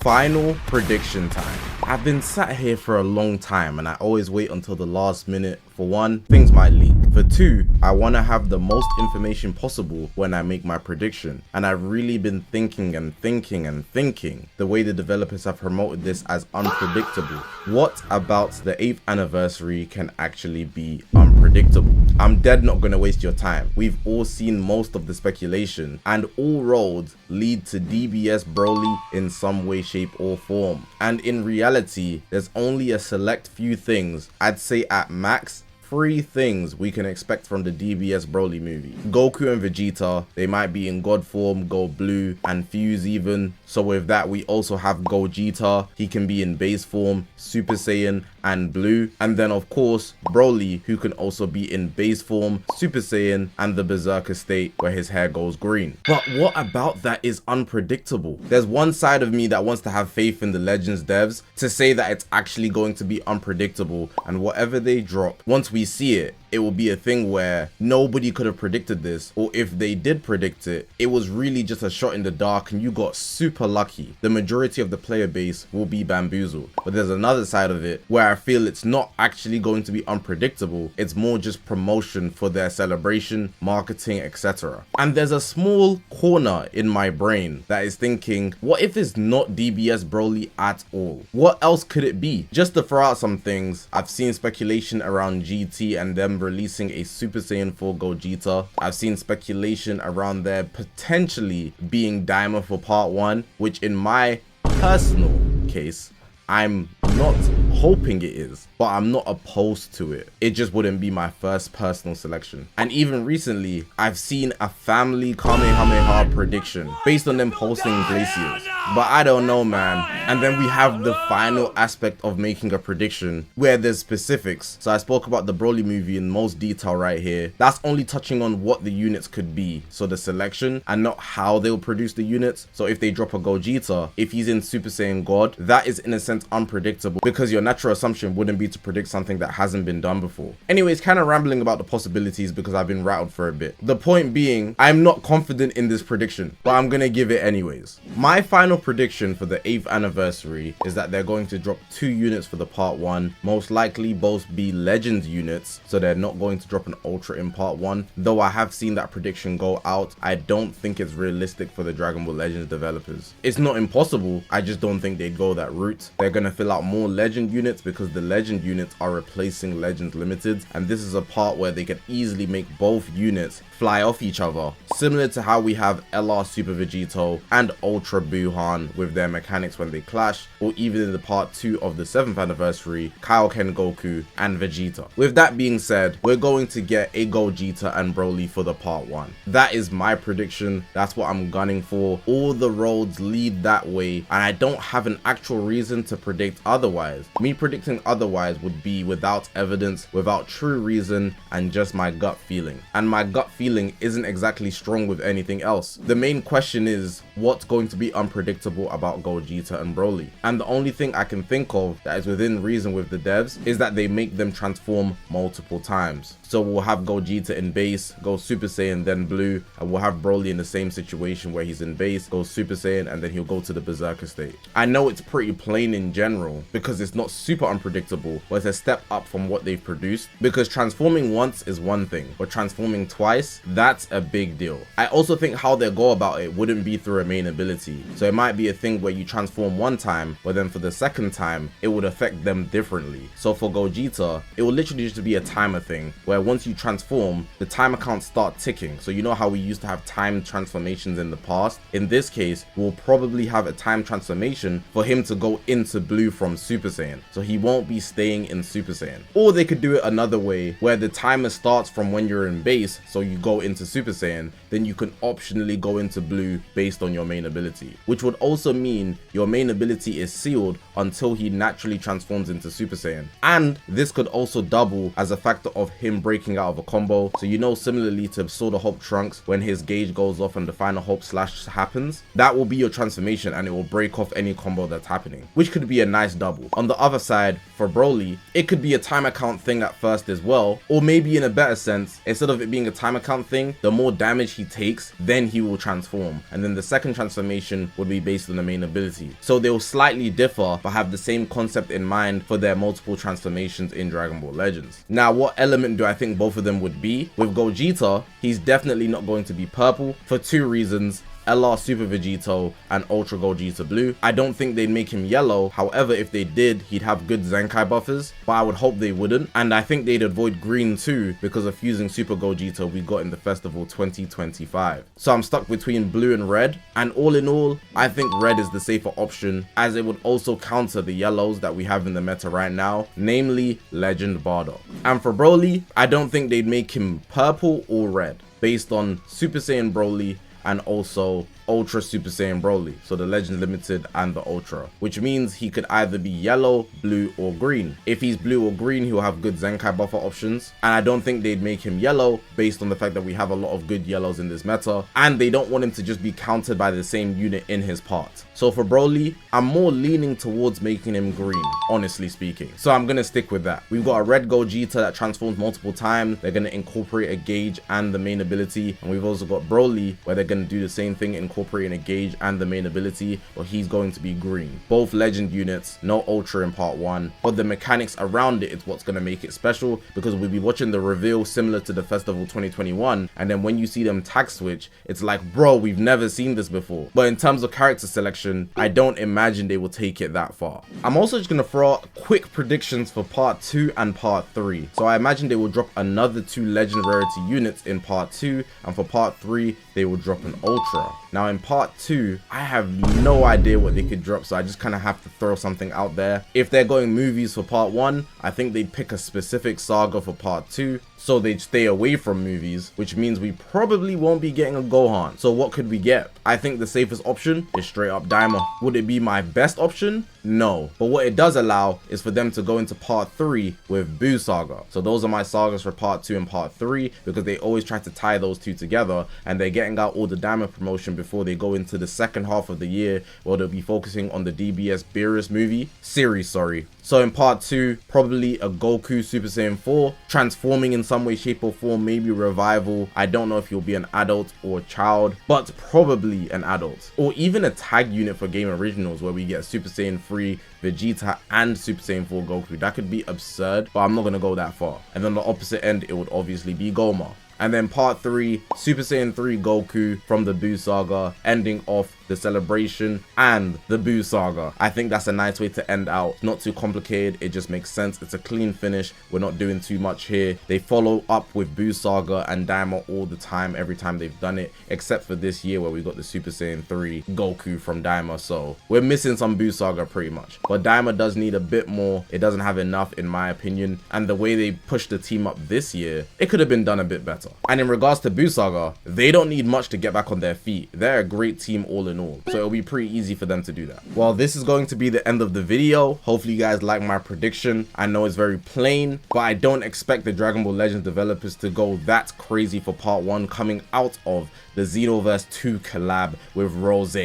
Final prediction time. I've been sat here for a long time and I always wait until the last minute. For one, things might leak. For two, I want to have the most information possible when I make my prediction. And I've really been thinking the way the developers have promoted this as unpredictable. What about the 8th anniversary can actually be unpredictable? I'm dead not going to waste your time. We've all seen most of the speculation and all roads lead to DBS Broly in some way, shape or form. And in reality, there's only a select few things, I'd say at max, 3 things we can expect from the DBS Broly movie. Goku and Vegeta, they might be in God form, Go Blue, and Fuse even. So with that, we also have Gogeta, he can be in base form, Super Saiyan, and Blue. And then of course, Broly, who can also be in base form, Super Saiyan, and the Berserker state where his hair goes green. But what about that is unpredictable? There's one side of me that wants to have faith in the Legends devs to say that it's actually going to be unpredictable, and whatever they drop, once we see it, it will be a thing where nobody could have predicted this, or if they did predict it, it was really just a shot in the dark and you got super lucky. The majority of the player base will be bamboozled. But there's another side of it where I feel it's not actually going to be unpredictable, it's more just promotion for their celebration, marketing, etc. And there's a small corner in my brain that is thinking, what if it's not DBS Broly at all? What else could it be? Just to throw out some things, I've seen speculation around GT and them releasing a Super Saiyan 4 Gogeta. I've seen speculation around there potentially being Daima for part 1, which in my personal case, I'm not hoping it is, but I'm not opposed to it. It just wouldn't be my first personal selection. And even recently, I've seen a family Kamehameha prediction based on them posting glaciers. But I don't know, man. And then we have the final aspect of making a prediction where there's specifics. So I spoke about the Broly movie in most detail right here. That's only touching on what the units could be. So the selection and not how they'll produce the units. So if they drop a Gogeta, if he's in Super Saiyan God, that is in a sense unpredictable because your natural assumption wouldn't be to predict something that hasn't been done before. Anyways, kind of rambling about the possibilities because I've been rattled for a bit. The point being, I'm not confident in this prediction, but I'm gonna give it anyways. My final prediction for the 8th anniversary is that they're going to drop 2 units for the part 1, most likely both be Legends units, so they're not going to drop an Ultra in part 1. Though I have seen that prediction go out, I don't think it's realistic for the Dragon Ball Legends developers. It's not impossible, I just don't think they'd go that route. They're gonna fill out more Legend units because the Legend units are replacing Legends Limited, and this is a part where they can easily make both units fly off each other, similar to how we have LR Super Vegito and Ultra Buhan with their mechanics when they clash, or even in the part 2 of the 7th anniversary, Kaioken Goku and Vegeta. With that being said, we're going to get a Gogeta and Broly for the part 1. That is my prediction, that's what I'm gunning for. All the roads lead that way, and I don't have an actual reason to predict otherwise. Me predicting otherwise would be without evidence, without true reason, and just my gut feeling. And my gut feeling isn't exactly strong with anything else. The main question is, what's going to be unpredictable about Gogeta and Broly? And the only thing I can think of that is within reason with the devs is that they make them transform multiple times. So we'll have Gogeta in base, go Super Saiyan, then Blue, and we'll have Broly in the same situation where he's in base, goes Super Saiyan, and then he'll go to the Berserker state. I know it's pretty plain in general because it's not super unpredictable, but it's a step up from what they've produced, because transforming once is one thing, but transforming twice, that's a big deal. I also think how they go about it wouldn't be through a main ability. So it might be a thing where you transform one time, but then for the second time, it would affect them differently. So for Gogeta, it will literally just be a timer thing, where once you transform, the timer counts start ticking. So you know how we used to have time transformations in the past? In this case, we'll probably have a time transformation for him to go into Blue from Super Saiyan. So he won't be staying in Super Saiyan. Or they could do it another way, where the timer starts from when you're in base, so you go into Super Saiyan, then you can optionally go into Blue based on your main ability, which would also mean your main ability is sealed until he naturally transforms into Super Saiyan. And this could also double as a factor of him breaking out of a combo. So you know, similarly to Sword of Hope Trunks, when his gauge goes off and the final Hope Slash happens, that will be your transformation and it will break off any combo that's happening, which could be a nice double. On the other side, for Broly, it could be a timer count thing at first as well, or maybe in a better sense, instead of it being a timer count thing, the more damage he takes, then he will transform, and then the second second transformation would be based on the main ability. So they'll slightly differ, but have the same concept in mind for their multiple transformations in Dragon Ball Legends. Now, what element do I think both of them would be? With Gogeta, he's definitely not going to be purple for two reasons. LR Super Vegito and Ultra Gogeta Blue. I don't think they'd make him yellow. However, if they did, he'd have good Zenkai buffers, but I would hope they wouldn't. And I think they'd avoid green too because of fusing Super Gogeta we got in the Festival 2025. So I'm stuck between blue and red. And all in all, I think red is the safer option as it would also counter the yellows that we have in the meta right now, namely Legend Bardock. And for Broly, I don't think they'd make him purple or red based on Super Saiyan Broly and also Ultra Super Saiyan Broly, so the Legend Limited and the Ultra, which means he could either be yellow, blue, or green. If he's blue or green, he'll have good Zenkai buffer options, and I don't think they'd make him yellow based on the fact that we have a lot of good yellows in this meta, and they don't want him to just be countered by the same unit in his part. So for Broly, I'm more leaning towards making him green, honestly speaking. So I'm gonna stick with that. We've got a red Gogeta that transforms multiple times. They're gonna incorporate a gauge and the main ability, and we've also got Broly where they're gonna do the same thing, incorporating a gauge and the main ability, but he's going to be green. Both legend units, no Ultra in part 1, but the mechanics around it is what's going to make it special, because we'll be watching the reveal similar to the Festival 2021, and then when you see them tag switch, it's like, bro, we've never seen this before. But in terms of character selection, I don't imagine they will take it that far. I'm also just going to throw out quick predictions for part 2 and part 3. So I imagine they will drop another 2 legend rarity units in part 2, and for part 3 they will drop an Ultra. Now in part 2, I have no idea what they could drop, so I just kind of have to throw something out there. If they're going movies for part 1, I think they'd pick a specific saga for part 2, so they'd stay away from movies, which means we probably won't be getting a Gohan. So what could we get? I think the safest option is straight up Daima. Would it be my best option? No. But what it does allow is for them to go into part 3 with Buu Saga. So those are my sagas for part 2 and part 3, because they always try to tie those two together, and they're getting out all the Daima promotion before they go into the second half of the year, where they'll be focusing on the DBS Beerus series. So in part 2, probably a Goku Super Saiyan 4, transforming in some way, shape or form, maybe revival. I don't know if he'll be an adult or a child, but probably an adult. Or even a tag unit for Game Originals where we get Super Saiyan 3 Vegeta and Super Saiyan 4 Goku. That could be absurd, but I'm not going to go that far. And then the opposite end, it would obviously be Goma. And then part 3, Super Saiyan 3 Goku from the Buu Saga, ending off the celebration and the Buu Saga. I think that's a nice way to end out. Not too complicated, it just makes sense. It's a clean finish. We're not doing too much here. They follow up with Buu Saga and Daima all the time, every time they've done it, except for this year where we got the Super Saiyan 3 Goku from Daima. So we're missing some Buu Saga pretty much. But Daima does need a bit more. It doesn't have enough in my opinion. And the way they pushed the team up this year, it could have been done a bit better. And in regards to Buu Saga, they don't need much to get back on their feet. They're a great team all in all, so it'll be pretty easy for them to do that. Well, this is going to be the end of the video. Hopefully you guys like my prediction. I know it's very plain, but I don't expect the Dragon Ball Legends developers to go that crazy for part 1 coming out of the Xenoverse 2 collab with Rose.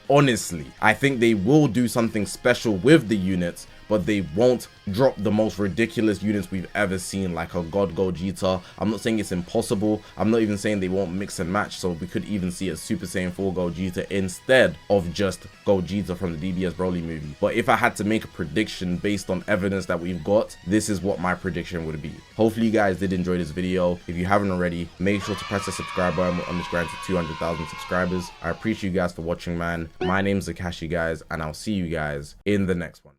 Honestly, I think they will do something special with the units, but they won't drop the most ridiculous units we've ever seen, like a God Gogeta. I'm not saying it's impossible. I'm not even saying they won't mix and match, so we could even see a Super Saiyan 4 Gogeta instead of just Gogeta from the DBS Broly movie. But if I had to make a prediction based on evidence that we've got, this is what my prediction would be. Hopefully you guys did enjoy this video. If you haven't already, make sure to press the subscribe button. We're on this grind to 200,000 subscribers. I appreciate you guys for watching, man. My name's Zakashi, guys, and I'll see you guys in the next one.